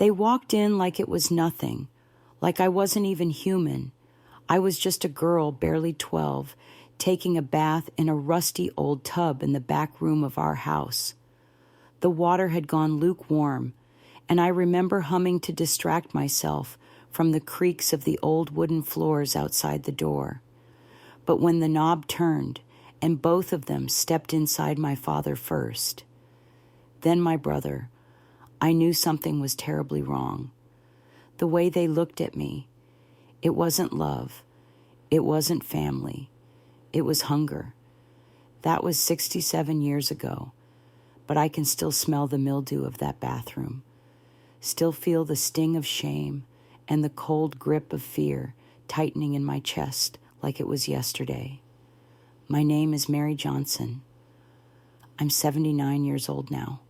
They walked in like it was nothing, like I wasn't even human. I was just a girl, barely 12, taking a bath in a rusty old tub in the back room of our house. The water had gone lukewarm, and I remember humming to distract myself from the creaks of the old wooden floors outside the door. But when the knob turned, and both of them stepped inside my father first, then my brother, I knew something was terribly wrong. The way they looked at me, it wasn't love, it wasn't family, it was hunger. That was 67 years ago, but I can still smell the mildew of that bathroom, still feel the sting of shame and the cold grip of fear tightening in my chest like it was yesterday. My name is Mary Johnson. I'm 79 years old now.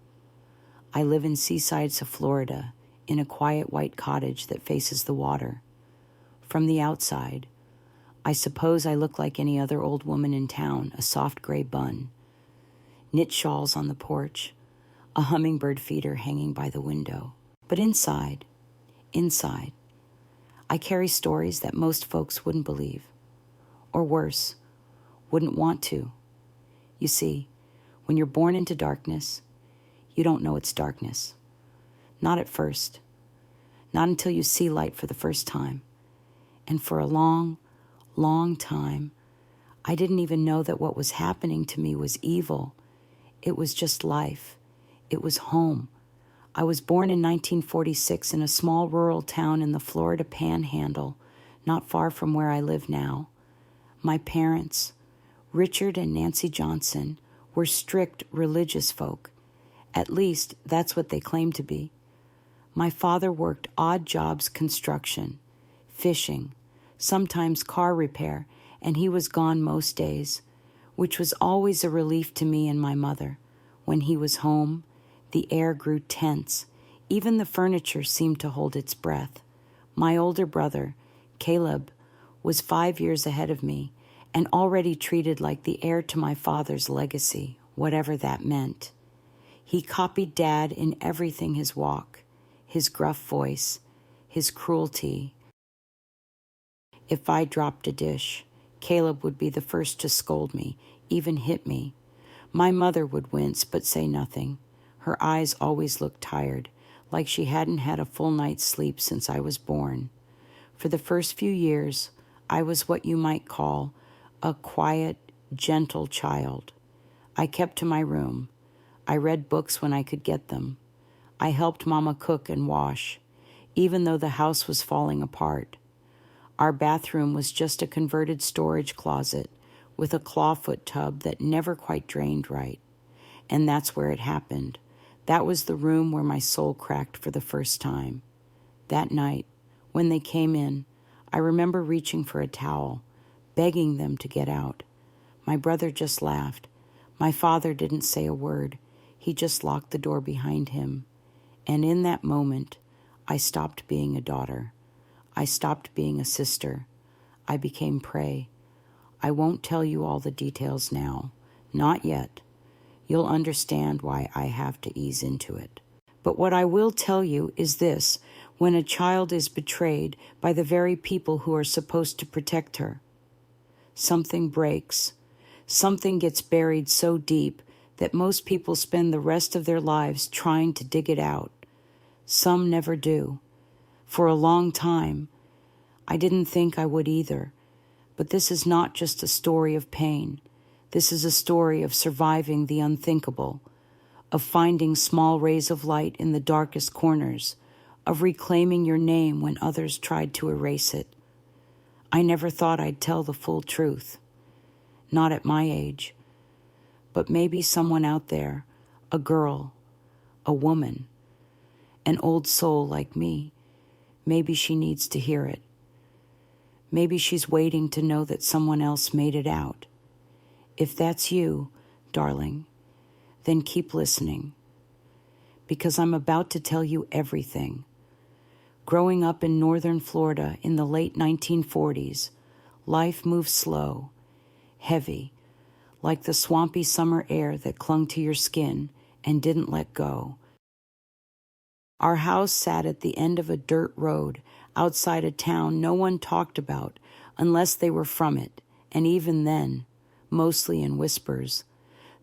I live in Seaside, Florida, in a quiet white cottage that faces the water. From the outside, I suppose I look like any other old woman in town, a soft gray bun, knit shawls on the porch, a hummingbird feeder hanging by the window. But inside, I carry stories that most folks wouldn't believe, or worse, wouldn't want to. You see, when you're born into darkness, you don't know it's darkness. Not at first. Not until you see light for the first time. And for a long, long time, I didn't even know that what was happening to me was evil. It was just life. It was home. I was born in 1946 in a small rural town in the Florida Panhandle, not far from where I live now. My parents, Richard and Nancy Johnson, were strict religious folk. At least, that's what they claimed to be. My father worked odd jobs, construction, fishing, sometimes car repair, and he was gone most days, which was always a relief to me and my mother. When he was home, the air grew tense. Even the furniture seemed to hold its breath. My older brother, Caleb, was 5 years ahead of me and already treated like the heir to my father's legacy, whatever that meant. He copied Dad in everything: his walk, his gruff voice, his cruelty. If I dropped a dish, Caleb would be the first to scold me, even hit me. My mother would wince but say nothing. Her eyes always looked tired, like she hadn't had a full night's sleep since I was born. For the first few years, I was what you might call a quiet, gentle child. I kept to my room. I read books when I could get them. I helped Mama cook and wash, even though the house was falling apart. Our bathroom was just a converted storage closet with a clawfoot tub that never quite drained right. And that's where it happened. That was the room where my soul cracked for the first time. That night, when they came in, I remember reaching for a towel, begging them to get out. My brother just laughed. My father didn't say a word. He just locked the door behind him. And in that moment, I stopped being a daughter. I stopped being a sister. I became prey. I won't tell you all the details now. Not yet. You'll understand why I have to ease into it. But what I will tell you is this: when a child is betrayed by the very people who are supposed to protect her, something breaks. Something gets buried so deep that most people spend the rest of their lives trying to dig it out. Some never do. For a long time, I didn't think I would either. But this is not just a story of pain. This is a story of surviving the unthinkable, of finding small rays of light in the darkest corners, of reclaiming your name when others tried to erase it. I never thought I'd tell the full truth. Not at my age. But maybe someone out there, a girl, a woman, an old soul like me, maybe she needs to hear it. Maybe she's waiting to know that someone else made it out. If that's you, darling, then keep listening, because I'm about to tell you everything. Growing up in northern Florida in the late 1940s, life moved slow, heavy, like the swampy summer air that clung to your skin and didn't let go. Our house sat at the end of a dirt road outside a town no one talked about unless they were from it, and even then, mostly in whispers.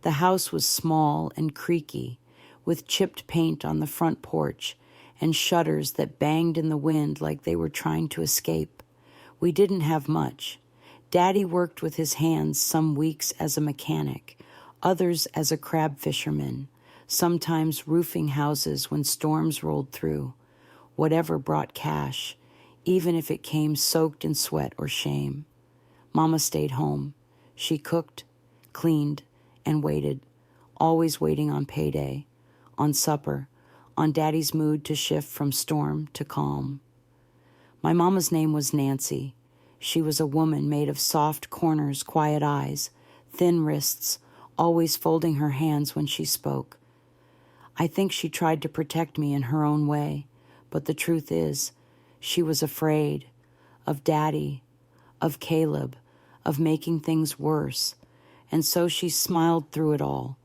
The house was small and creaky, with chipped paint on the front porch and shutters that banged in the wind like they were trying to escape. We didn't have much. Daddy worked with his hands some weeks as a mechanic, others as a crab fisherman, sometimes roofing houses when storms rolled through. Whatever brought cash, even if it came soaked in sweat or shame. Mama stayed home. She cooked, cleaned, and waited, always waiting on payday, on supper, on Daddy's mood to shift from storm to calm. My mama's name was Nancy. She was a woman made of soft corners, quiet eyes, thin wrists, always folding her hands when she spoke. I think she tried to protect me in her own way, but the truth is, she was afraid of Daddy, of Caleb, of making things worse, and so she smiled through it all,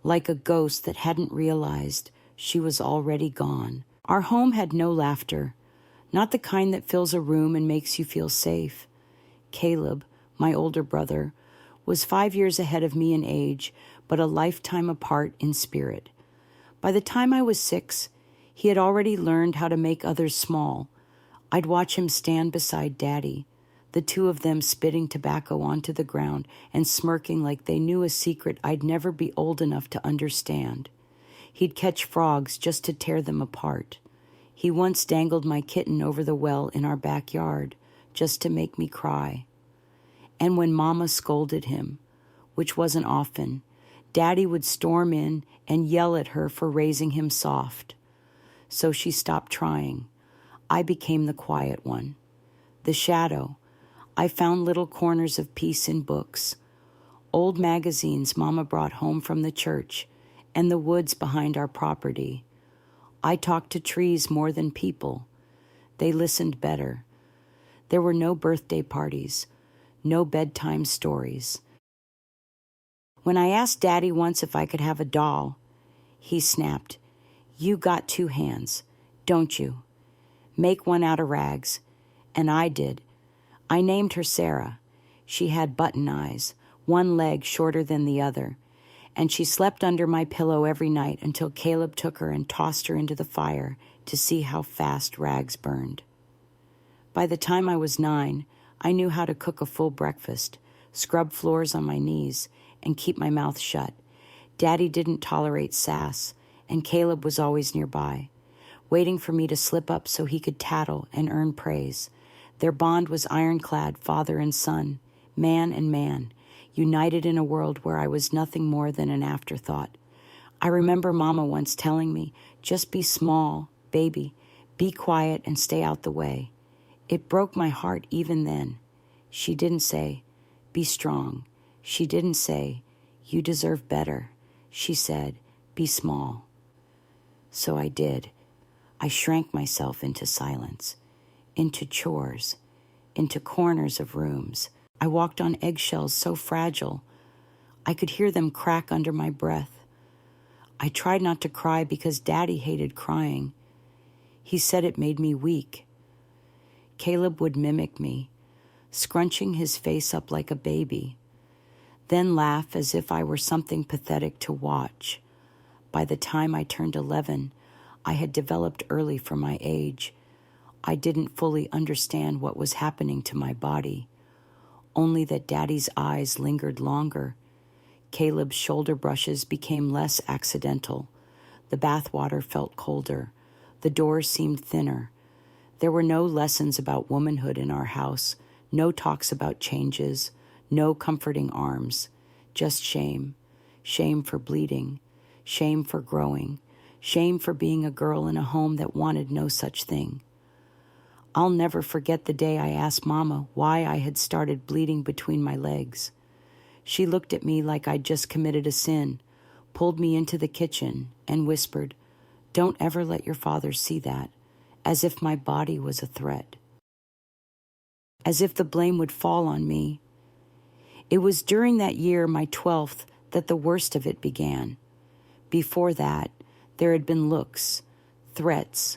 like a ghost that hadn't realized she was already gone. Our home had no laughter, not the kind that fills a room and makes you feel safe. Caleb, my older brother, was 5 years ahead of me in age, but a lifetime apart in spirit. By the time I was 6, he had already learned how to make others small. I'd watch him stand beside Daddy, the two of them spitting tobacco onto the ground and smirking like they knew a secret I'd never be old enough to understand. He'd catch frogs just to tear them apart. He once dangled my kitten over the well in our backyard just to make me cry. And when Mama scolded him, which wasn't often, Daddy would storm in and yell at her for raising him soft. So she stopped trying. I became the quiet one, the shadow. I found little corners of peace in books, old magazines Mama brought home from the church, and the woods behind our property. I talked to trees more than people. They listened better. There were no birthday parties, no bedtime stories. When I asked Daddy once if I could have a doll, he snapped, "You got 2 hands, don't you? Make one out of rags." And I did. I named her Sarah. She had button eyes, one leg shorter than the other, and she slept under my pillow every night until Caleb took her and tossed her into the fire to see how fast rags burned. By the time I was 9, I knew how to cook a full breakfast, scrub floors on my knees, and keep my mouth shut. Daddy didn't tolerate sass, and Caleb was always nearby, waiting for me to slip up so he could tattle and earn praise. Their bond was ironclad, father and son, man and man, united in a world where I was nothing more than an afterthought. I remember Mama once telling me, "Just be small, baby, be quiet and stay out the way." It broke my heart even then. She didn't say, "Be strong." She didn't say, "You deserve better." She said, "Be small." So I did. I shrank myself into silence, into chores, into corners of rooms. I walked on eggshells so fragile, I could hear them crack under my breath. I tried not to cry because Daddy hated crying. He said it made me weak. Caleb would mimic me, scrunching his face up like a baby, then laugh as if I were something pathetic to watch. By the time I turned 11, I had developed early for my age. I didn't fully understand what was happening to my body, only that Daddy's eyes lingered longer. Caleb's shoulder brushes became less accidental. The bathwater felt colder. The doors seemed thinner. There were no lessons about womanhood in our house, no talks about changes, no comforting arms, just shame. Shame for bleeding, shame for growing, shame for being a girl in a home that wanted no such thing. I'll never forget the day I asked Mama why I had started bleeding between my legs. She looked at me like I'd just committed a sin, pulled me into the kitchen, and whispered, "Don't ever let your father see that," as if my body was a threat. As if the blame would fall on me. It was during that year, my 12th, that the worst of it began. Before that, there had been looks, threats,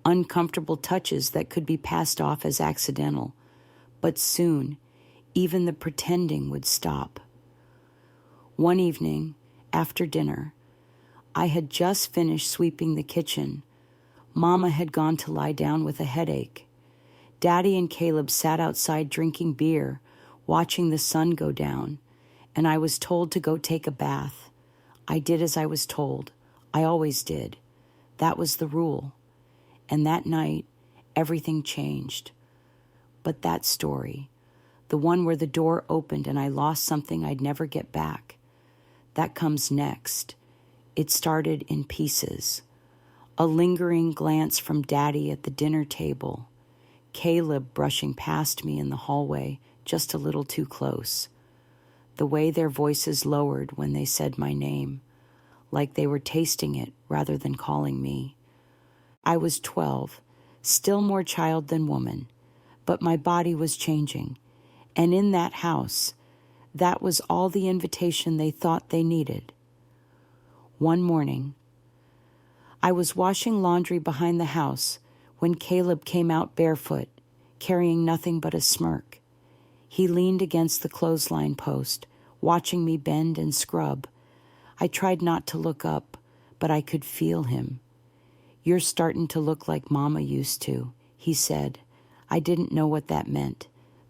uncomfortable touches that could be passed off as accidental. But soon, even the pretending would stop. One evening, after dinner, I had just finished sweeping the kitchen. Mama had gone to lie down with a headache. Daddy and Caleb sat outside drinking beer, watching the sun go down, and I was told to go take a bath. I did as I was told. I always did. That was the rule. And that night, everything changed. But that story, the one where the door opened and I lost something I'd never get back, that comes next. It started in pieces. A lingering glance from Daddy at the dinner table. Caleb brushing past me in the hallway, just a little too close. The way their voices lowered when they said my name, like they were tasting it rather than calling me. I was 12, still more child than woman, but my body was changing. And in that house, that was all the invitation they thought they needed. One morning, I was washing laundry behind the house when Caleb came out barefoot, carrying nothing but a smirk. He leaned against the clothesline post, watching me bend and scrub. I tried not to look up, but I could feel him. "You're starting to look like Mama used to," he said. I didn't know what that meant,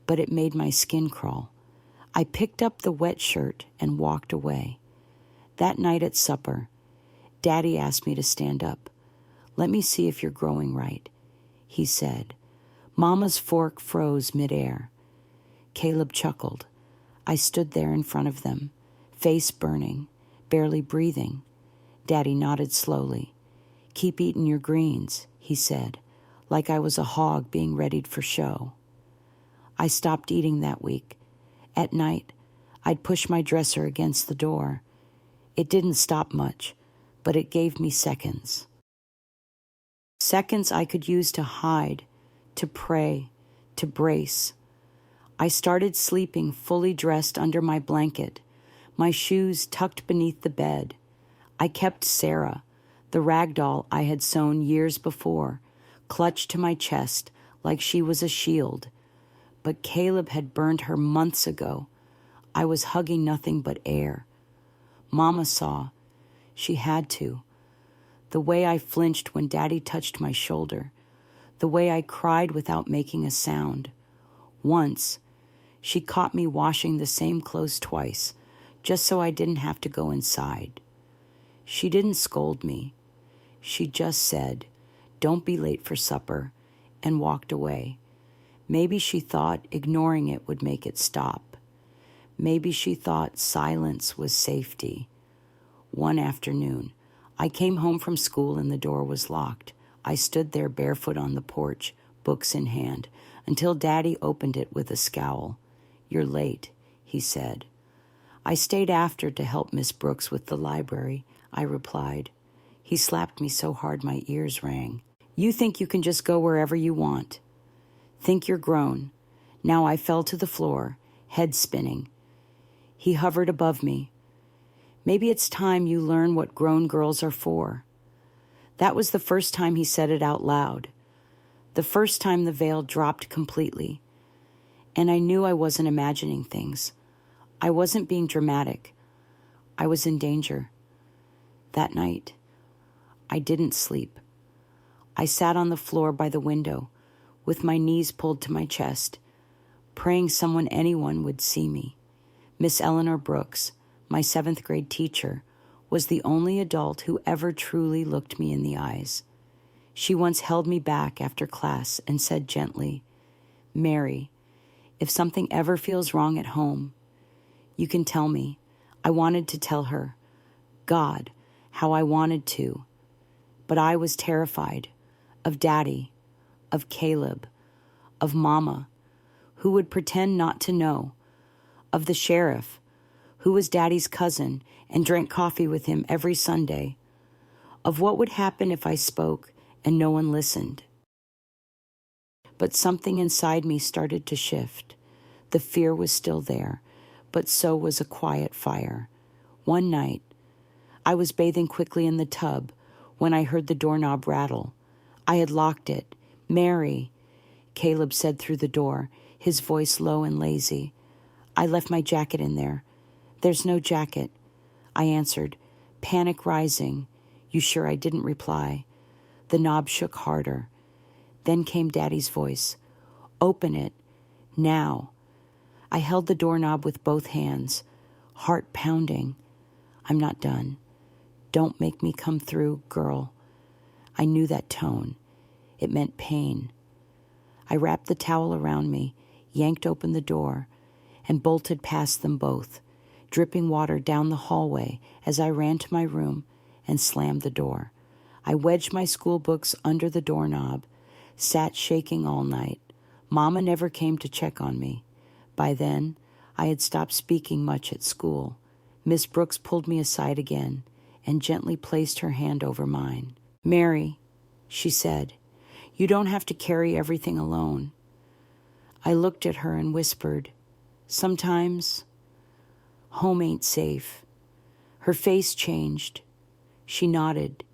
but it made my skin crawl. I picked up the wet shirt and walked away. That night at supper, Daddy asked me to stand up. "Let me see if you're growing right," he said. Mama's fork froze midair. Caleb chuckled. I stood there in front of them, face burning, barely breathing. Daddy nodded slowly. "Keep eating your greens," he said, like I was a hog being readied for show. I stopped eating that week. At night, I'd push my dresser against the door. It didn't stop much, but it gave me seconds. Seconds I could use to hide, to pray, to brace. I started sleeping fully dressed under my blanket, my shoes tucked beneath the bed. I kept Sarah, the rag doll I had sewn years before, clutched to my chest like she was a shield. But Caleb had burned her months ago. I was hugging nothing but air. Mama saw. She had to. The way I flinched when Daddy touched my shoulder. The way I cried without making a sound. Once, she caught me washing the same clothes twice, just so I didn't have to go inside. She didn't scold me. She just said, "Don't be late for supper," and walked away. Maybe she thought ignoring it would make it stop. Maybe she thought silence was safety. One afternoon, I came home from school and the door was locked. I stood there barefoot on the porch, books in hand, until Daddy opened it with a scowl. "You're late," he said. "I stayed after to help Miss Brooks with the library," I replied. He slapped me so hard my ears rang. "You think you can just go wherever you want. Think you're grown." Now I fell to the floor, head spinning. He hovered above me. "Maybe it's time you learn what grown girls are for." That was the first time he said it out loud. The first time the veil dropped completely. And I knew I wasn't imagining things. I wasn't being dramatic. I was in danger. That night, I didn't sleep. I sat on the floor by the window, with my knees pulled to my chest, praying anyone would see me. Miss Eleanor Brooks, my 7th grade teacher, was the only adult who ever truly looked me in the eyes. She once held me back after class and said gently, "Mary, if something ever feels wrong at home, you can tell me." I wanted to tell her, God, how I wanted to, but I was terrified of Daddy, of Caleb, of Mama, who would pretend not to know, of the sheriff, who was Daddy's cousin and drank coffee with him every Sunday, of what would happen if I spoke and no one listened. But something inside me started to shift. The fear was still there, but so was a quiet fire. One night, I was bathing quickly in the tub when I heard the doorknob rattle. I had locked it. "Mary," Caleb said through the door, his voice low and lazy. "I left my jacket in there." "There's no jacket," I answered, panic rising. "You sure?" I didn't reply. The knob shook harder. Then came Daddy's voice. "Open it. Now." I held the doorknob with both hands, heart pounding. "I'm not done. Don't make me come through, girl." I knew that tone. It meant pain. I wrapped the towel around me, yanked open the door, and bolted past them both, dripping water down the hallway as I ran to my room and slammed the door. I wedged my school books under the doorknob, sat shaking all night. Mama never came to check on me. By then, I had stopped speaking much at school. Miss Brooks pulled me aside again and gently placed her hand over mine. "Mary," she said, "you don't have to carry everything alone." I looked at her and whispered, "Sometimes home ain't safe." Her face changed. She nodded,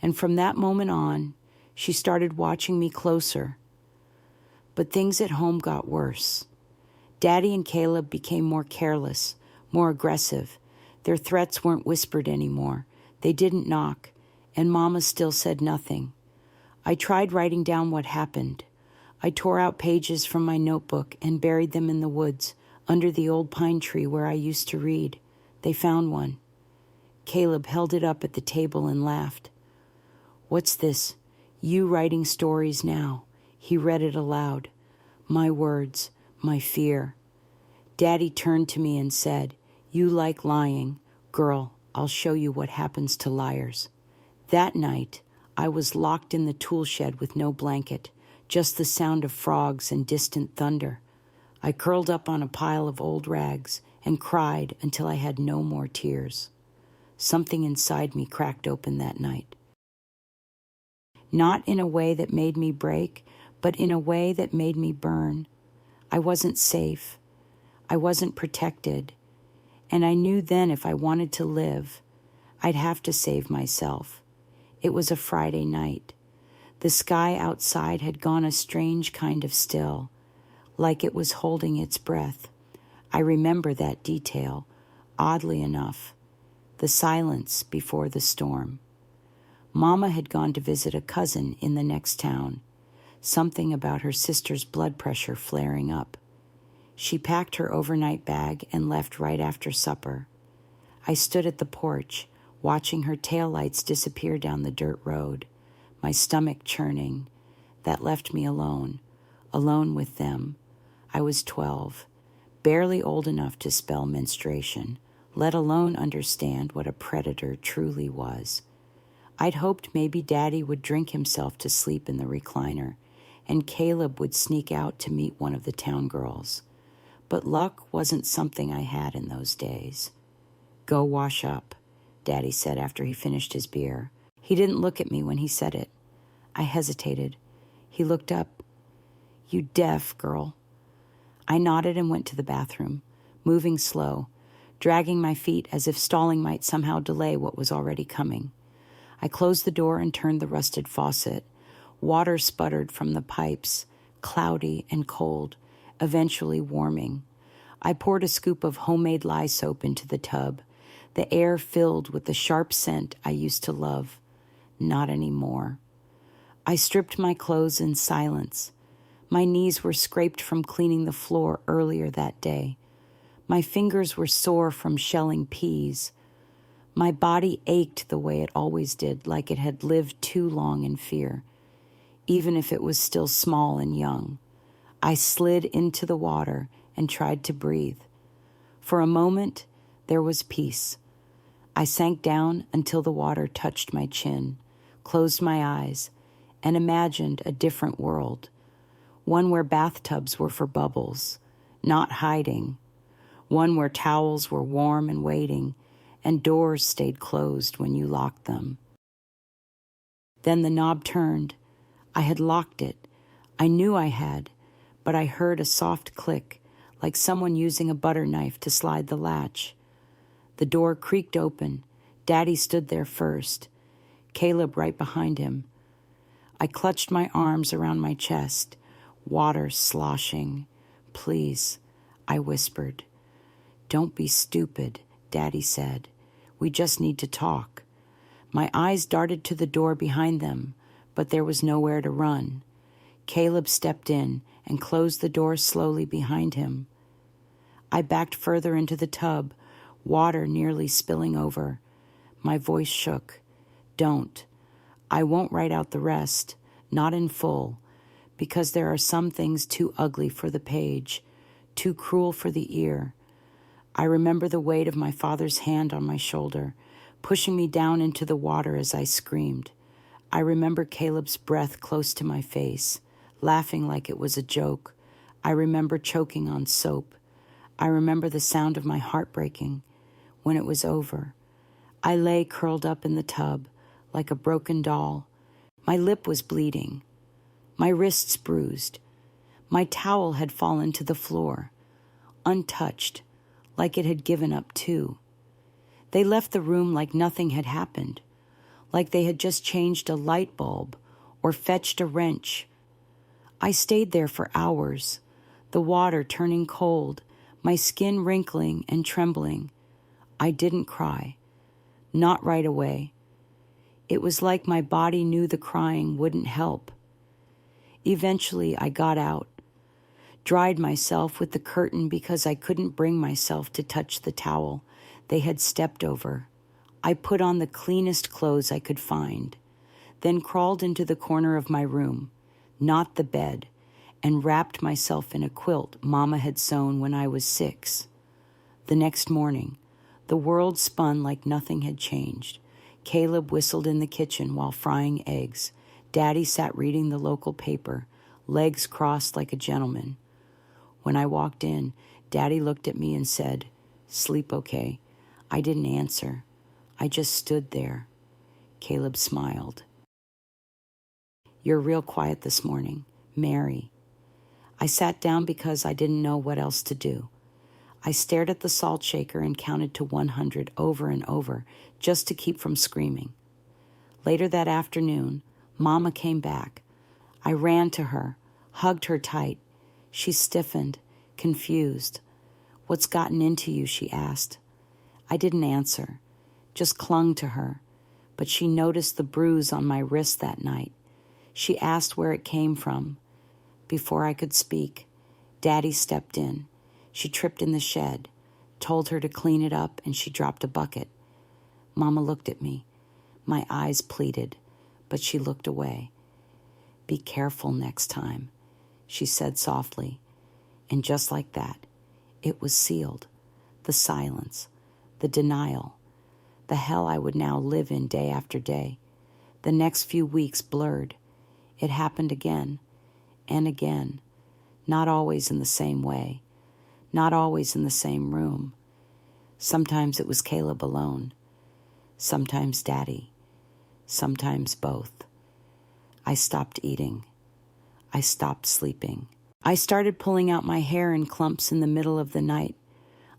and from that moment on, she started watching me closer. But things at home got worse. Daddy and Caleb became more careless, more aggressive. Their threats weren't whispered anymore. They didn't knock, and Mama still said nothing. I tried writing down what happened. I tore out pages from my notebook and buried them in the woods, under the old pine tree where I used to read. They found one. Caleb held it up at the table and laughed. "What's this? You writing stories now?" He read it aloud. My words, my fear. Daddy turned to me and said, "You like lying. Girl, I'll show you what happens to liars." That night, I was locked in the tool shed with no blanket, just the sound of frogs and distant thunder. I curled up on a pile of old rags and cried until I had no more tears. Something inside me cracked open that night. Not in a way that made me break, but in a way that made me burn. I wasn't safe. I wasn't protected. And I knew then if I wanted to live, I'd have to save myself. It was a Friday night. The sky outside had gone a strange kind of still, like it was holding its breath. I remember that detail, oddly enough, the silence before the storm. Mama had gone to visit a cousin in the next town, something about her sister's blood pressure flaring up. She packed her overnight bag and left right after supper. I stood at the porch, watching her taillights disappear down the dirt road, my stomach churning. That left me alone with them. I was 12, barely old enough to spell menstruation, let alone understand what a predator truly was. I'd hoped maybe Daddy would drink himself to sleep in the recliner, and Caleb would sneak out to meet one of the town girls. But luck wasn't something I had in those days. "Go wash up," Daddy said after he finished his beer. He didn't look at me when he said it. I hesitated. He looked up. "You deaf, girl." I nodded and went to the bathroom, moving slow, dragging my feet as if stalling might somehow delay what was already coming. I closed the door and turned the rusted faucet. Water sputtered from the pipes, cloudy and cold, eventually warming. I poured a scoop of homemade lye soap into the tub, the air filled with the sharp scent I used to love. Not anymore. I stripped my clothes in silence. My knees were scraped from cleaning the floor earlier that day. My fingers were sore from shelling peas. My body ached the way it always did, like it had lived too long in fear, even if it was still small and young. I slid into the water and tried to breathe. For a moment, there was peace. I sank down until the water touched my chin, closed my eyes, and imagined a different world, one where bathtubs were for bubbles, not hiding, one where towels were warm and waiting, and doors stayed closed when you locked them. Then the knob turned. I had locked it. I knew I had, but I heard a soft click, like someone using a butter knife to slide the latch. The door creaked open. Daddy stood there first, Caleb right behind him. I clutched my arms around my chest, water sloshing. "Please," I whispered. "Don't be stupid," Daddy said. "We just need to talk." My eyes darted to the door behind them, but there was nowhere to run. Caleb stepped in and closed the door slowly behind him. I backed further into the tub, water nearly spilling over. My voice shook. "Don't. I won't write out the rest, not in full, because there are some things too ugly for the page, too cruel for the ear." I remember the weight of my father's hand on my shoulder, pushing me down into the water as I screamed. I remember Caleb's breath close to my face, laughing like it was a joke. I remember choking on soap. I remember the sound of my heart breaking. When it was over, I lay curled up in the tub like a broken doll. My lip was bleeding, my wrists bruised. My towel had fallen to the floor, untouched, like it had given up too. They left the room like nothing had happened, like they had just changed a light bulb or fetched a wrench. I stayed there for hours, the water turning cold, my skin wrinkling and trembling. I didn't cry, not right away. It was like my body knew the crying wouldn't help. Eventually, I got out, dried myself with the curtain because I couldn't bring myself to touch the towel they had stepped over. I put on the cleanest clothes I could find, then crawled into the corner of my room, not the bed, and wrapped myself in a quilt Mama had sewn when I was 6. The next morning, the world spun like nothing had changed. Caleb whistled in the kitchen while frying eggs. Daddy sat reading the local paper, legs crossed like a gentleman. When I walked in, Daddy looked at me and said, "Sleep okay?" I didn't answer. I just stood there. Caleb smiled. "You're real quiet this morning, Mary." I sat down because I didn't know what else to do. I stared at the salt shaker and counted to 100 over and over, just to keep from screaming. Later that afternoon, Mama came back. I ran to her, hugged her tight. She stiffened, confused. "What's gotten into you?" she asked. I didn't answer, just clung to her, but she noticed the bruise on my wrist that night. She asked where it came from. Before I could speak, Daddy stepped in. She tripped in the shed, told her to clean it up, and she dropped a bucket. Mama looked at me. My eyes pleaded, but she looked away. "Be careful next time," she said softly. And just like that, it was sealed. The silence, the denial, the hell I would now live in day after day. The next few weeks blurred. It happened again and again, not always in the same way, not always in the same room. Sometimes it was Caleb alone, sometimes Daddy, sometimes both. I stopped eating. I stopped sleeping. I started pulling out my hair in clumps in the middle of the night.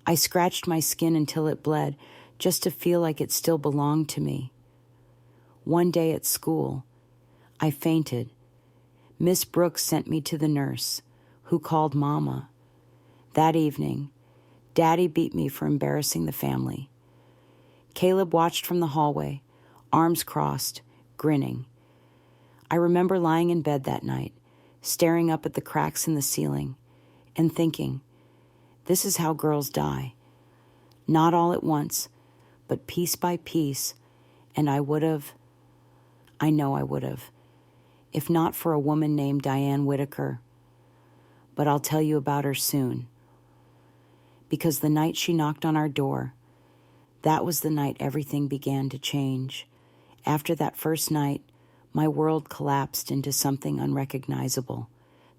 I scratched my skin until it bled, just to feel like it still belonged to me. One day at school, I fainted. Miss Brooks sent me to the nurse, who called Mama. That evening, Daddy beat me for embarrassing the family. Caleb watched from the hallway, arms crossed, grinning. I remember lying in bed that night, staring up at the cracks in the ceiling, and thinking, this is how girls die. Not all at once, but piece by piece, and I know I would have, if not for a woman named Diane Whitaker. But I'll tell you about her soon. Because the night she knocked on our door, that was the night everything began to change. After that first night, my world collapsed into something unrecognizable.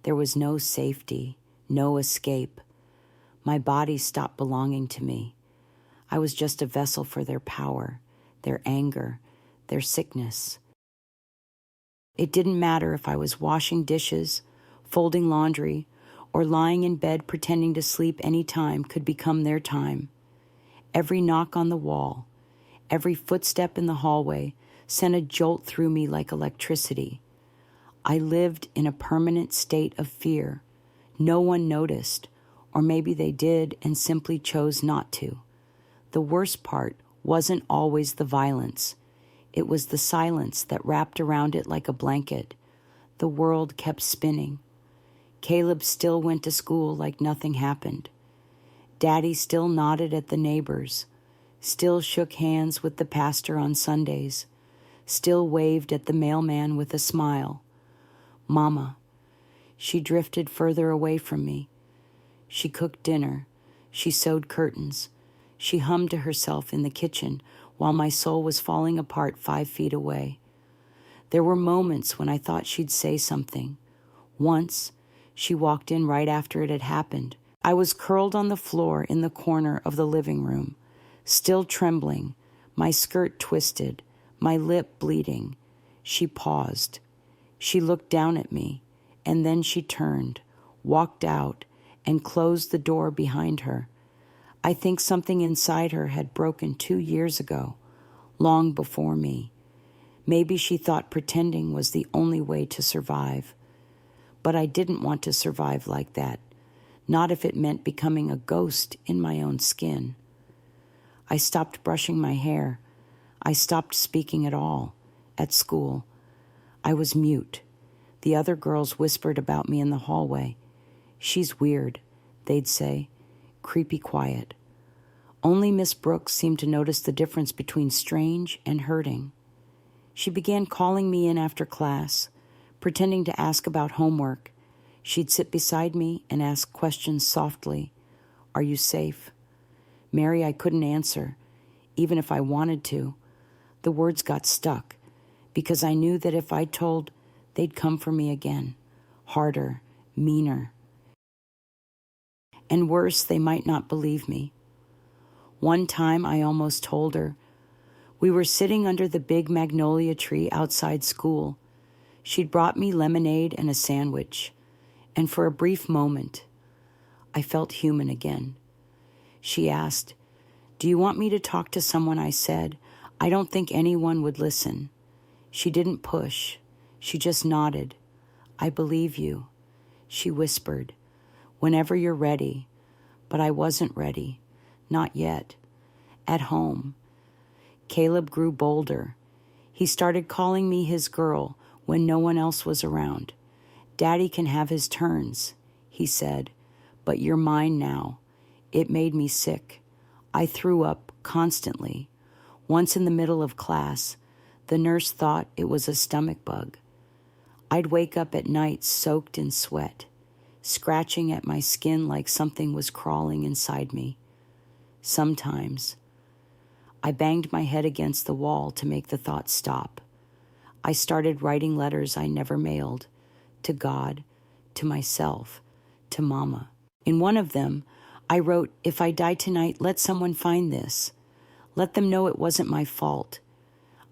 There was no safety, no escape. My body stopped belonging to me. I was just a vessel for their power, their anger, their sickness. It didn't matter if I was washing dishes, folding laundry, or lying in bed pretending to sleep any time could become their time. Every knock on the wall, every footstep in the hallway sent a jolt through me like electricity. I lived in a permanent state of fear. No one noticed, or maybe they did and simply chose not to. The worst part wasn't always the violence. It was the silence that wrapped around it like a blanket. The world kept spinning. Caleb still went to school like nothing happened. Daddy still nodded at the neighbors, still shook hands with the pastor on Sundays, still waved at the mailman with a smile. Mama, she drifted further away from me. She cooked dinner. She sewed curtains. She hummed to herself in the kitchen while my soul was falling apart 5 feet away. There were moments when I thought she'd say something. Once, she walked in right after it had happened. I was curled on the floor in the corner of the living room, still trembling, my skirt twisted, my lip bleeding. She paused. She looked down at me, and then she turned, walked out, and closed the door behind her. I think something inside her had broken 2 years ago, long before me. Maybe she thought pretending was the only way to survive. But I didn't want to survive like that, not if it meant becoming a ghost in my own skin. I stopped brushing my hair. I stopped speaking at all, at school. I was mute. The other girls whispered about me in the hallway. She's weird, they'd say, creepy quiet. Only Miss Brooks seemed to notice the difference between strange and hurting. She began calling me in after class, pretending to ask about homework. She'd sit beside me and ask questions softly. Are you safe? Mary, I couldn't answer, even if I wanted to. The words got stuck, because I knew that if I told, they'd come for me again, harder, meaner. And worse, they might not believe me. One time I almost told her. We were sitting under the big magnolia tree outside school. She'd brought me lemonade and a sandwich, and for a brief moment, I felt human again. She asked, "Do you want me to talk to someone?" I said. "I don't think anyone would listen." She didn't push. She just nodded. "I believe you," she whispered. "Whenever you're ready." But I wasn't ready. Not yet. At home, Caleb grew bolder. He started calling me his girl when no one else was around. "Daddy can have his turns," he said, "but you're mine now." It made me sick. I threw up constantly. Once in the middle of class, the nurse thought it was a stomach bug. I'd wake up at night soaked in sweat, scratching at my skin like something was crawling inside me. Sometimes, I banged my head against the wall to make the thoughts stop. I started writing letters I never mailed, to God, to myself, to Mama. In one of them, I wrote, "If I die tonight, let someone find this. Let them know it wasn't my fault."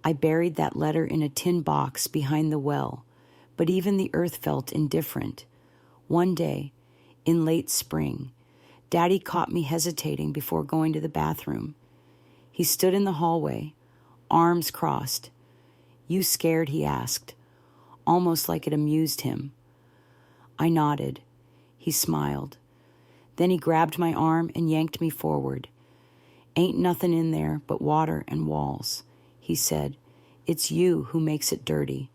I buried that letter in a tin box behind the well, but even the earth felt indifferent. One day, in late spring, Daddy caught me hesitating before going to the bathroom. He stood in the hallway, arms crossed. "You scared?" he asked, almost like it amused him. I nodded. He smiled. Then he grabbed my arm and yanked me forward. "Ain't nothing in there but water and walls," he said. "It's you who makes it dirty."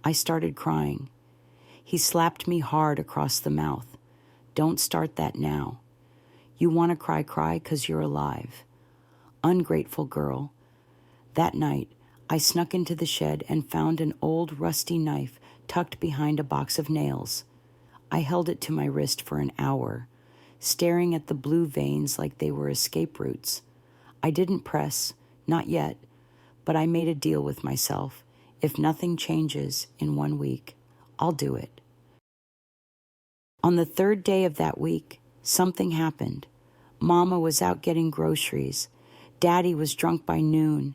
I started crying. He slapped me hard across the mouth. "Don't start that now. You want to cry 'cause you're alive." Ungrateful girl. That night, I snuck into the shed and found an old rusty knife tucked behind a box of nails. I held it to my wrist for an hour, staring at the blue veins like they were escape routes. I didn't press, not yet, but I made a deal with myself. If nothing changes in 1 week, I'll do it. On the 3rd day of that week, something happened. Mama was out getting groceries. Daddy was drunk by noon.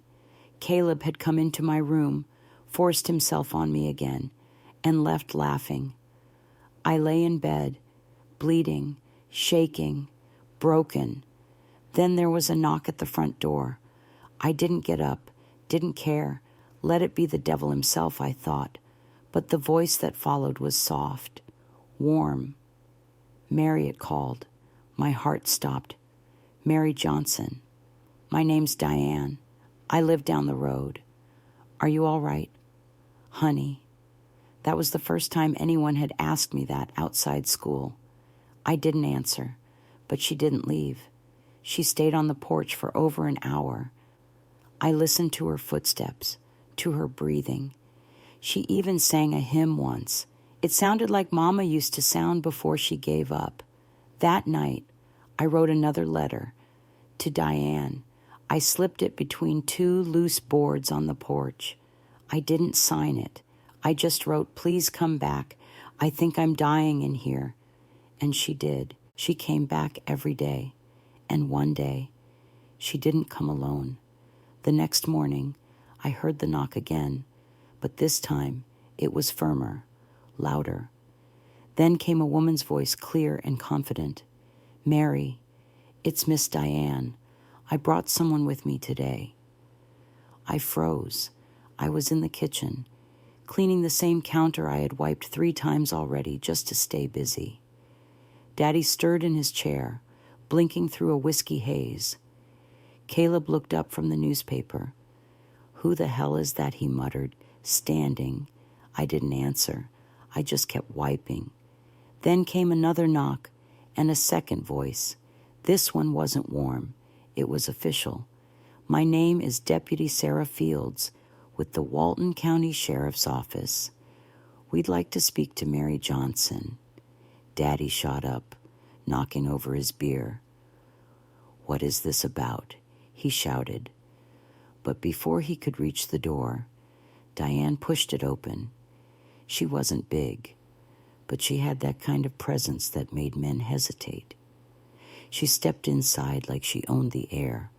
Caleb had come into my room, forced himself on me again, and left laughing. I lay in bed, bleeding, shaking, broken. Then there was a knock at the front door. I didn't get up, didn't care. Let it be the devil himself, I thought. But the voice that followed was soft, warm. Mary, it called. My heart stopped. Mary Johnson. My name's Diane. I live down the road. Are you all right? Honey. That was the first time anyone had asked me that outside school. I didn't answer, but she didn't leave. She stayed on the porch for over an hour. I listened to her footsteps, to her breathing. She even sang a hymn once. It sounded like Mama used to sound before she gave up. That night, I wrote another letter to Diane. I slipped it between two loose boards on the porch. I didn't sign it. I just wrote, "Please come back. I think I'm dying in here." And she did. She came back every day. And one day, she didn't come alone. The next morning, I heard the knock again, but this time it was firmer, louder. Then came a woman's voice, clear and confident. "Mary, it's Miss Diane. I brought someone with me today." I froze. I was in the kitchen, cleaning the same counter I had wiped 3 times already just to stay busy. Daddy stirred in his chair, blinking through a whiskey haze. Caleb looked up from the newspaper. "Who the hell is that?" he muttered, standing. I didn't answer. I just kept wiping. Then came another knock and a second voice. This one wasn't warm. It was official. "My name is Deputy Sarah Fields with the Walton County Sheriff's Office. We'd like to speak to Mary Johnson." Daddy shot up, knocking over his beer. "What is this about?" he shouted. But before he could reach the door, Diane pushed it open. She wasn't big, but she had that kind of presence that made men hesitate. She stepped inside like she owned the air.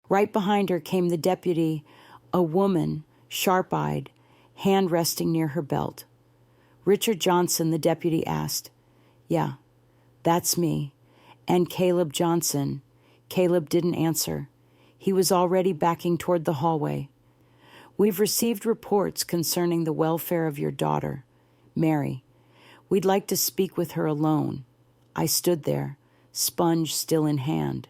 Right behind her came the deputy, a woman, sharp-eyed, hand resting near her belt. "Richard Johnson," the deputy asked. "Yeah, that's me. And Caleb Johnson." Caleb didn't answer. He was already backing toward the hallway. "We've received reports concerning the welfare of your daughter, Mary. We'd like to speak with her alone." I stood there, sponge still in hand.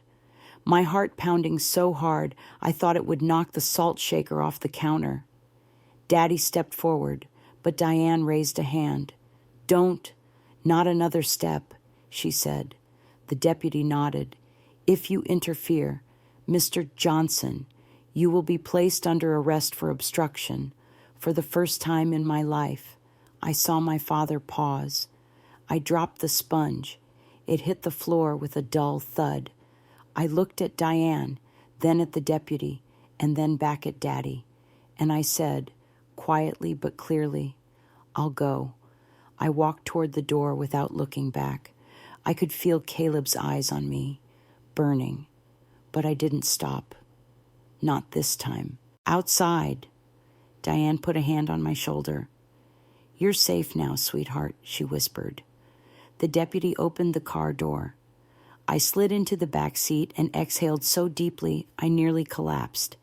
My heart pounding so hard I thought it would knock the salt shaker off the counter. Daddy stepped forward, but Diane raised a hand. "Don't, not another step," she said. The deputy nodded. "If you interfere, Mr. Johnson, you will be placed under arrest for obstruction. For the first time in my life, I saw my father pause. I dropped the sponge. It hit the floor with a dull thud. I looked at Diane, then at the deputy, and then back at Daddy. And I said, quietly but clearly, "I'll go." I walked toward the door without looking back. I could feel Caleb's eyes on me, burning. But I didn't stop. Not this time. Outside, Diane put a hand on my shoulder. "You're safe now, sweetheart," she whispered. The deputy opened the car door. I slid into the back seat and exhaled so deeply I nearly collapsed.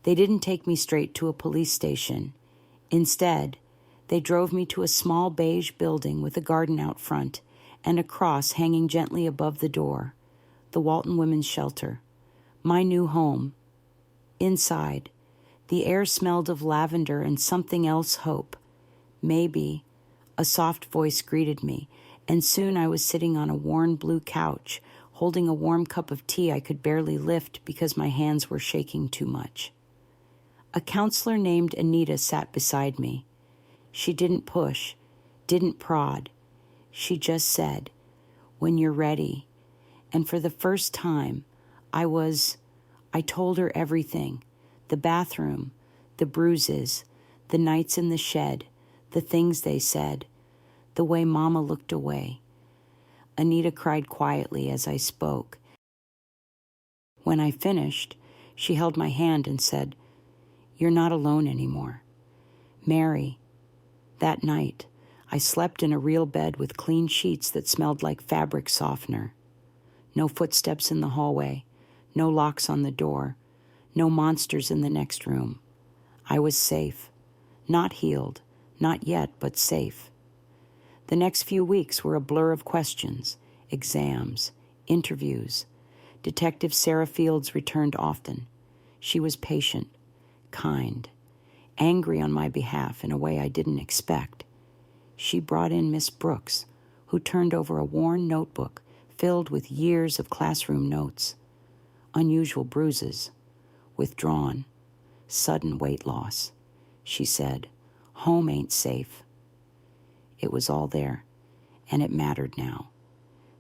They didn't take me straight to a police station. Instead, they drove me to a small beige building with a garden out front and a cross hanging gently above the door. The Walton Women's Shelter. My new home. Inside, the air smelled of lavender and something else, hope. Maybe. A soft voice greeted me, and soon I was sitting on a worn blue couch, holding a warm cup of tea I could barely lift because my hands were shaking too much. A counselor named Anita sat beside me. She didn't push, didn't prod. She just said, "When you're ready." And for the first time, I told her everything. The bathroom, the bruises, the nights in the shed, the things they said, the way Mama looked away. Anita cried quietly as I spoke. When I finished, she held my hand and said, "You're not alone anymore. Mary, that night, I slept in a real bed with clean sheets that smelled like fabric softener. No footsteps in the hallway, no locks on the door, no monsters in the next room. I was safe, not healed, Not yet, but safe. The next few weeks were a blur of questions, exams, interviews. Detective Sarah Fields returned often. She was patient, kind, angry on my behalf in a way I didn't expect. She brought in Miss Brooks, who turned over a worn notebook filled with years of classroom notes. Unusual bruises, withdrawn, sudden weight loss. She said, "Home ain't safe." It was all there, and it mattered now.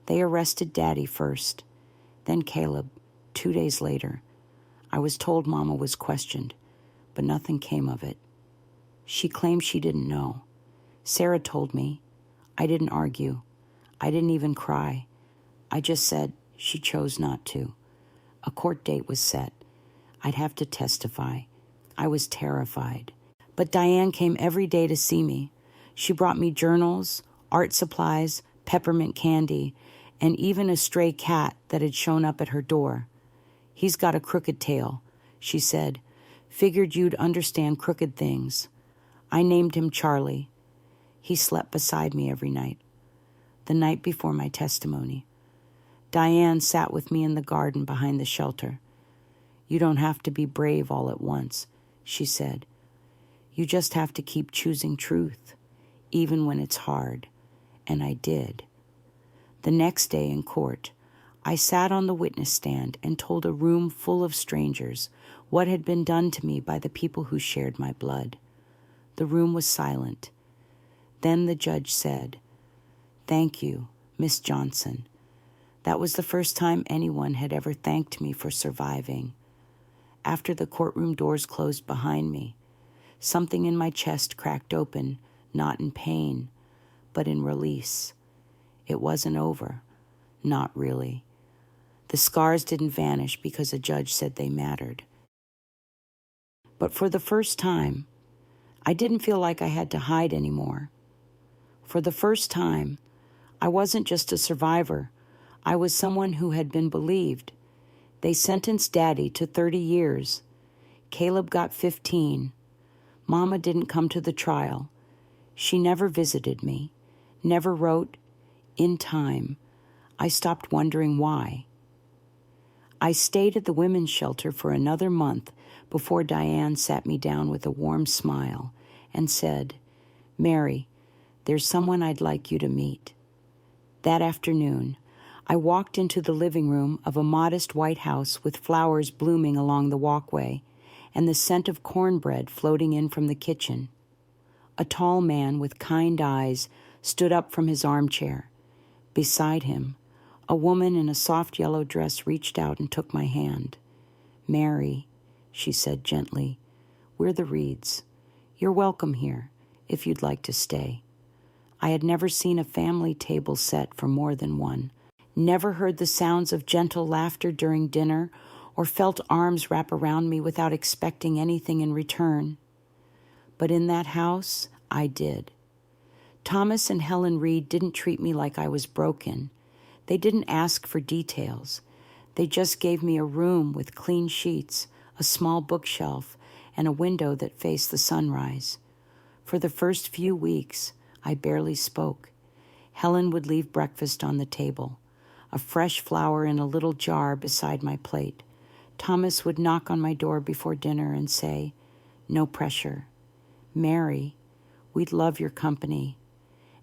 They arrested Daddy first, then Caleb, 2 days later. I was told Mama was questioned, but nothing came of it. She claimed she didn't know. Sarah told me. I didn't argue. I didn't even cry. I just said she chose not to. A court date was set. I'd have to testify. I was terrified. But Diane came every day to see me. She brought me journals, art supplies, peppermint candy, and even a stray cat that had shown up at her door. "He's got a crooked tail," she said. "Figured you'd understand crooked things." I named him Charlie. He slept beside me every night. The night before my testimony, Diane sat with me in the garden behind the shelter. "You don't have to be brave all at once," she said. "You just have to keep choosing truth, even when it's hard." And I did. The next day in court, I sat on the witness stand and told a room full of strangers what had been done to me by the people who shared my blood. The room was silent. Then the judge said, "Thank you, Miss Johnson." That was the first time anyone had ever thanked me for surviving. After the courtroom doors closed behind me, something in my chest cracked open, not in pain, but in release. It wasn't over. Not really. The scars didn't vanish because a judge said they mattered. But for the first time, I didn't feel like I had to hide anymore. For the first time, I wasn't just a survivor. I was someone who had been believed. They sentenced Daddy to 30 years. Caleb got 15. Mama didn't come to the trial. She never visited me, never wrote. In time, I stopped wondering why. I stayed at the women's shelter for another month before Diane sat me down with a warm smile and said, "Mary, there's someone I'd like you to meet." That afternoon, I walked into the living room of a modest white house with flowers blooming along the walkway and the scent of cornbread floating in from the kitchen. A tall man with kind eyes stood up from his armchair. Beside him, a woman in a soft yellow dress reached out and took my hand. "Mary," she said gently, "we're the Reeds. You're welcome here, if you'd like to stay." I had never seen a family table set for more than one, never heard the sounds of gentle laughter during dinner, or felt arms wrap around me without expecting anything in return. But in that house, I did. Thomas and Helen Reed didn't treat me like I was broken. They didn't ask for details. They just gave me a room with clean sheets, a small bookshelf, and a window that faced the sunrise. For the first few weeks, I barely spoke. Helen would leave breakfast on the table, a fresh flower in a little jar beside my plate. Thomas would knock on my door before dinner and say, "No pressure. Mary, we'd love your company."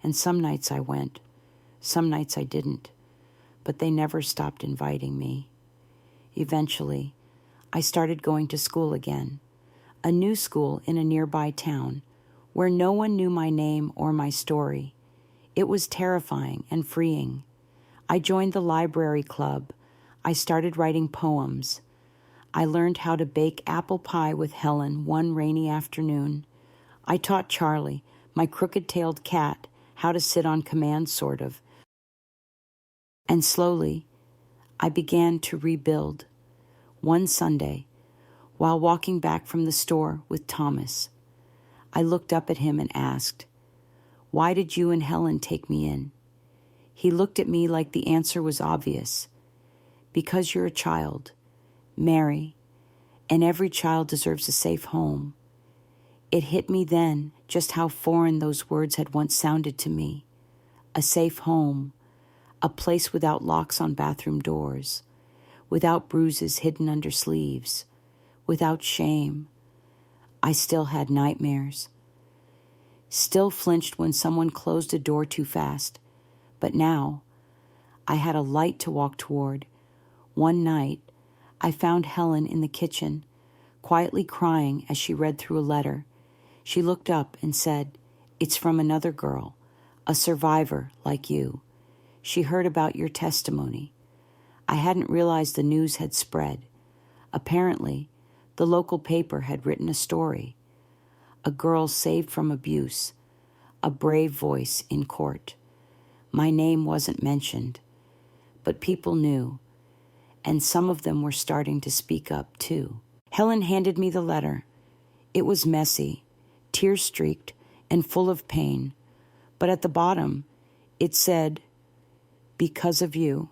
And some nights I went, some nights I didn't, but they never stopped inviting me. Eventually, I started going to school again, a new school in a nearby town, where no one knew my name or my story. It was terrifying and freeing. I joined the library club. I started writing poems. I learned how to bake apple pie with Helen one rainy afternoon. I taught Charlie, my crooked-tailed cat, how to sit on command, sort of. And slowly, I began to rebuild. One Sunday, while walking back from the store with Thomas, I looked up at him and asked, "Why did you and Helen take me in?" He looked at me like the answer was obvious. "Because you're a child, Mary, and every child deserves a safe home. It hit me then just how foreign those words had once sounded to me. A safe home, a place without locks on bathroom doors, without bruises hidden under sleeves, without shame. I still had nightmares. Still flinched when someone closed a door too fast. But now, I had a light to walk toward. One night, I found Helen in the kitchen, quietly crying as she read through a letter. She looked up and said, "It's from another girl, a survivor like you. She heard about your testimony." I hadn't realized the news had spread. Apparently, the local paper had written a story. A girl saved from abuse, a brave voice in court. My name wasn't mentioned, but people knew, and some of them were starting to speak up too. Helen handed me the letter. It was messy, tear-streaked, and full of pain, but at the bottom, it said, "Because of you,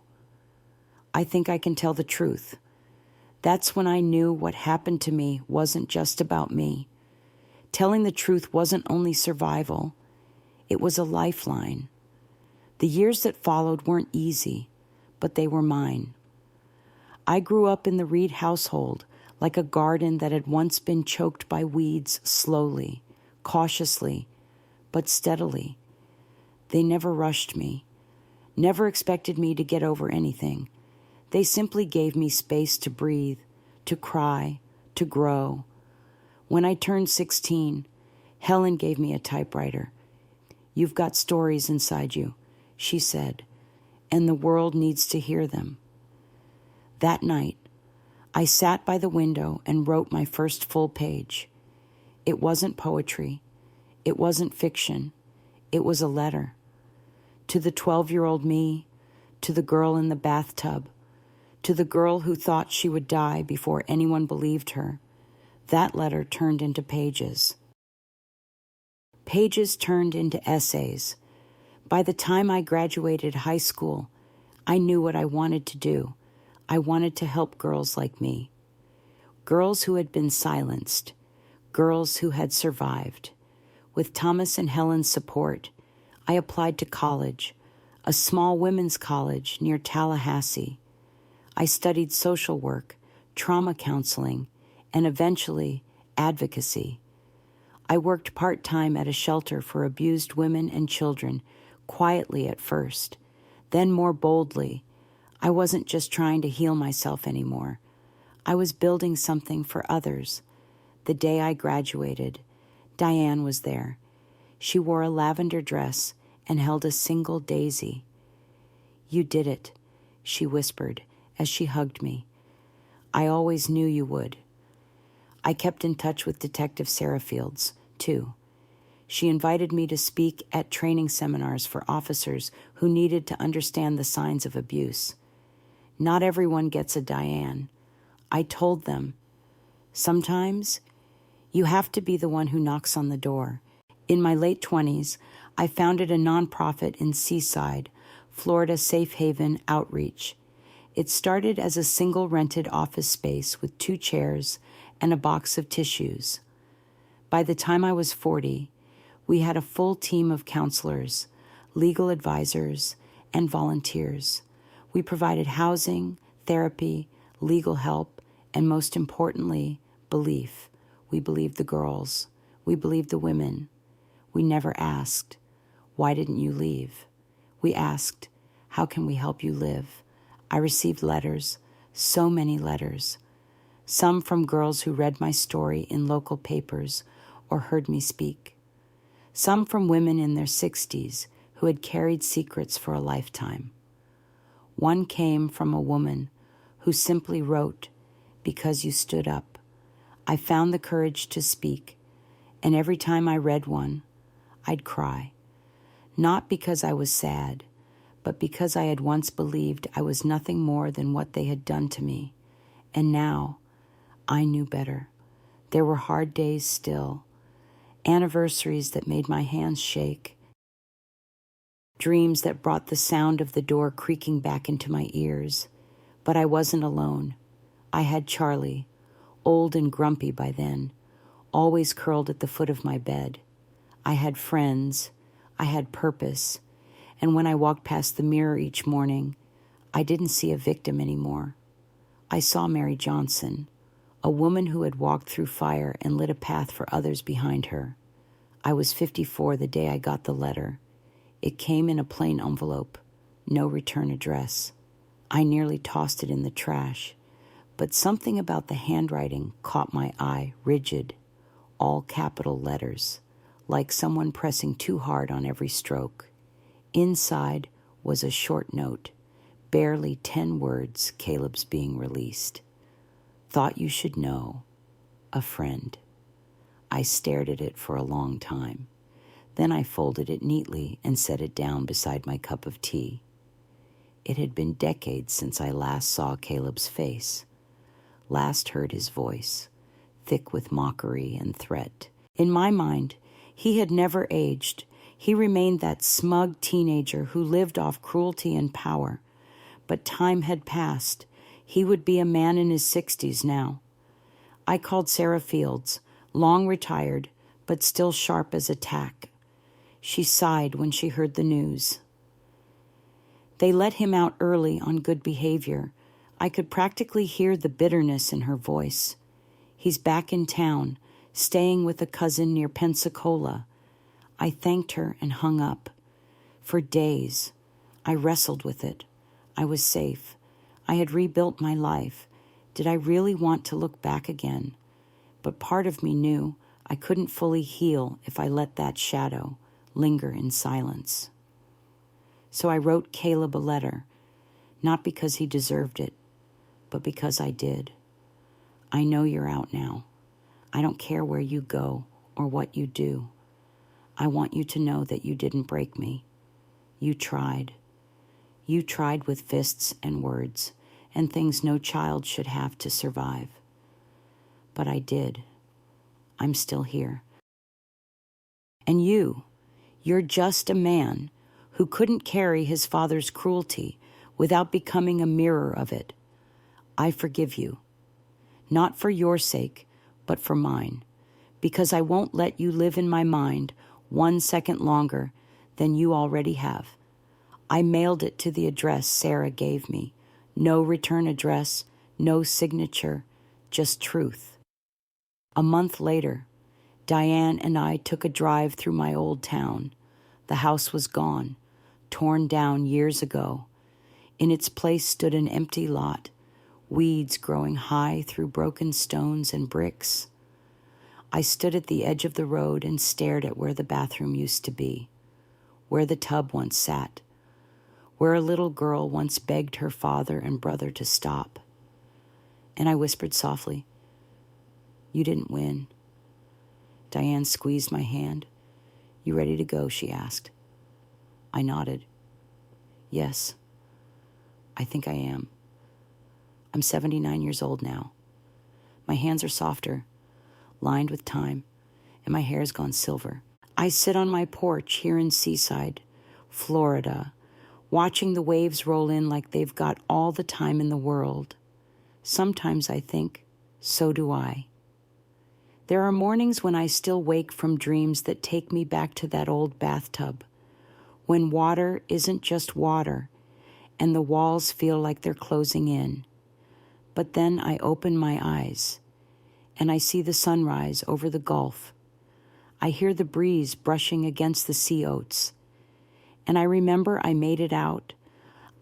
I think I can tell the truth." That's when I knew what happened to me wasn't just about me. Telling the truth wasn't only survival, it was a lifeline. The years that followed weren't easy, but they were mine. I grew up in the Reed household, like a garden that had once been choked by weeds slowly, cautiously, but steadily. They never rushed me, never expected me to get over anything. They simply gave me space to breathe, to cry, to grow. When I turned 16, Helen gave me a typewriter. "You've got stories inside you," she said, "and the world needs to hear them." That night, I sat by the window and wrote my first full page. It wasn't poetry. It wasn't fiction. It was a letter. To the 12-year-old me, to the girl in the bathtub, to the girl who thought she would die before anyone believed her. That letter turned into pages. Pages turned into essays. By the time I graduated high school, I knew what I wanted to do. I wanted to help girls like me. Girls who had been silenced. Girls who had survived. With Thomas and Helen's support, I applied to college, a small women's college near Tallahassee. I studied social work, trauma counseling, and eventually advocacy. I worked part-time at a shelter for abused women and children, quietly at first, then more boldly. I wasn't just trying to heal myself anymore. I was building something for others. The day I graduated, Diane was there. She wore a lavender dress and held a single daisy. "You did it," she whispered as she hugged me. "I always knew you would." I kept in touch with Detective Sarah Fields, too. She invited me to speak at training seminars for officers who needed to understand the signs of abuse. Not everyone gets a Diane. I told them, sometimes you have to be the one who knocks on the door. In my late 20s, I founded a nonprofit in Seaside, Florida Safe Haven Outreach. It started as a single rented office space with 2 chairs and a box of tissues. By the time I was 40, we had a full team of counselors, legal advisors, and volunteers. We provided housing, therapy, legal help, and most importantly, belief. We believed the girls. We believed the women. We never asked, "Why didn't you leave?" We asked, "How can we help you live?" I received letters, so many letters. Some from girls who read my story in local papers or heard me speak. Some from women in their 60s who had carried secrets for a lifetime. One came from a woman who simply wrote, "Because you stood up, I found the courage to speak, and every time I read one, I'd cry. Not because I was sad, but because I had once believed I was nothing more than what they had done to me, and now I knew better. There were hard days still, anniversaries that made my hands shake, dreams that brought the sound of the door creaking back into my ears. But I wasn't alone. I had Charlie, old and grumpy by then, always curled at the foot of my bed. I had friends, I had purpose, and when I walked past the mirror each morning, I didn't see a victim anymore. I saw Mary Johnson, a woman who had walked through fire and lit a path for others behind her. I was 54 the day I got the letter. It came in a plain envelope, no return address. I nearly tossed it in the trash, but something about the handwriting caught my eye, rigid, all capital letters, like someone pressing too hard on every stroke. Inside was a short note, barely 10 words, Caleb's being released. Thought you should know, a friend. I stared at it for a long time. Then I folded it neatly and set it down beside my cup of tea. It had been decades since I last saw Caleb's face, last heard his voice, thick with mockery and threat. In my mind, he had never aged. He remained that smug teenager who lived off cruelty and power. But time had passed. He would be a man in his 60s now. I called Sarah Fields, long retired, but still sharp as a tack. She sighed when she heard the news. They let him out early on good behavior. I could practically hear the bitterness in her voice. He's back in town, staying with a cousin near Pensacola. I thanked her and hung up. For days, I wrestled with it. I was safe. I had rebuilt my life. Did I really want to look back again? But part of me knew I couldn't fully heal if I let that shadow linger in silence. So I wrote Caleb a letter, not because he deserved it, but because I did. I know you're out now. I don't care where you go or what you do. I want you to know that you didn't break me. You tried. You tried with fists and words and things no child should have to survive. But I did. I'm still here. And you're just a man who couldn't carry his father's cruelty without becoming a mirror of it. I forgive you, not for your sake, but for mine, because I won't let you live in my mind 1 second longer than you already have. I mailed it to the address Sarah gave me. No return address, no signature, just truth. A month later, Diane and I took a drive through my old town. The house was gone, torn down years ago. In its place stood an empty lot, weeds growing high through broken stones and bricks. I stood at the edge of the road and stared at where the bathroom used to be, where the tub once sat, where a little girl once begged her father and brother to stop. And I whispered softly, "You didn't win." Diane squeezed my hand. "You ready to go?" she asked. I nodded. "Yes, I think I am. I'm 79 years old now. My hands are softer, lined with time, and my hair's gone silver. I sit on my porch here in Seaside, Florida, watching the waves roll in like they've got all the time in the world. Sometimes I think, so do I. There are mornings when I still wake from dreams that take me back to that old bathtub, when water isn't just water, and the walls feel like they're closing in. But then I open my eyes, and I see the sunrise over the Gulf. I hear the breeze brushing against the sea oats, and I remember I made it out.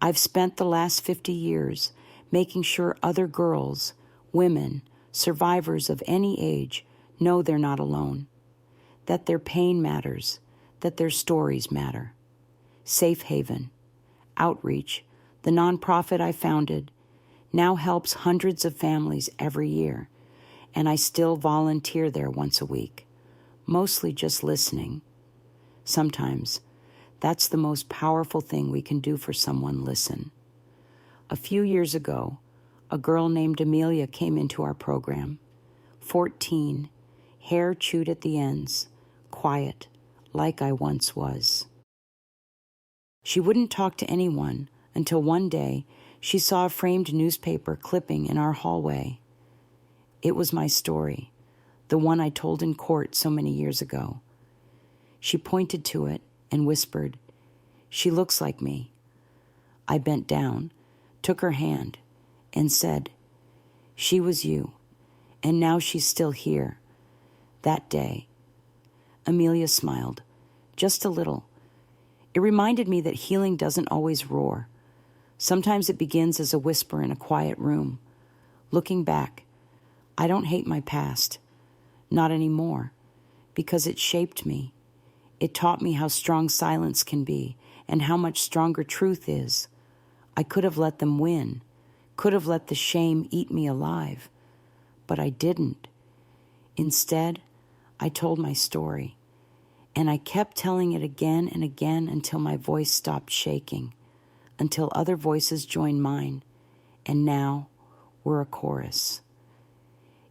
I've spent the last 50 years making sure other girls, women, survivors of any age know they're not alone, that their pain matters, that their stories matter. Safe Haven, Outreach, the nonprofit I founded, now helps hundreds of families every year, and I still volunteer there once a week, mostly just listening. Sometimes that's the most powerful thing we can do for someone, listen. A few years ago, a girl named Amelia came into our program. 14, hair chewed at the ends, quiet, like I once was. She wouldn't talk to anyone until one day she saw a framed newspaper clipping in our hallway. It was my story, the one I told in court so many years ago. She pointed to it and whispered, "She looks like me." I bent down, took her hand, and said, "She was you, and now she's still here. That day." Amelia smiled, just a little. It reminded me that healing doesn't always roar. Sometimes it begins as a whisper in a quiet room. Looking back, I don't hate my past, not anymore, because it shaped me. It taught me how strong silence can be and how much stronger truth is. I could have let them win, could have let the shame eat me alive, but I didn't. Instead, I told my story, and I kept telling it again and again until my voice stopped shaking, until other voices joined mine, and now we're a chorus.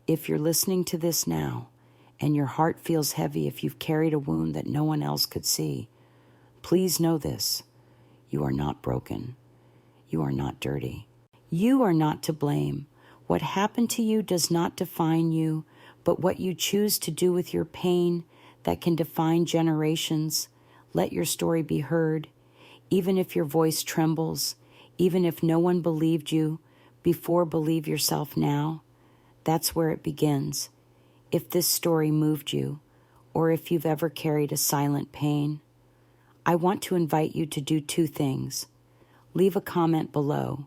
If you're listening to this now, and your heart feels heavy if you've carried a wound that no one else could see, please know this: you are not broken. You are not dirty. You are not to blame. What happened to you does not define you, but what you choose to do with your pain that can define generations. Let your story be heard, even if your voice trembles, even if no one believed you before. Believe yourself now. That's where it begins. If this story moved you, or if you've ever carried a silent pain, I want to invite you to do two things. Leave a comment below.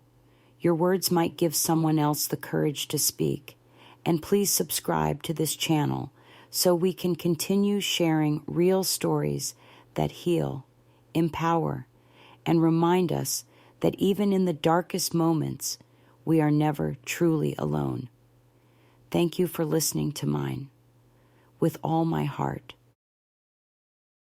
Your words might give someone else the courage to speak. And please subscribe to this channel so we can continue sharing real stories that heal, empower, and remind us that even in the darkest moments, we are never truly alone. Thank you for listening to mine. With all my heart,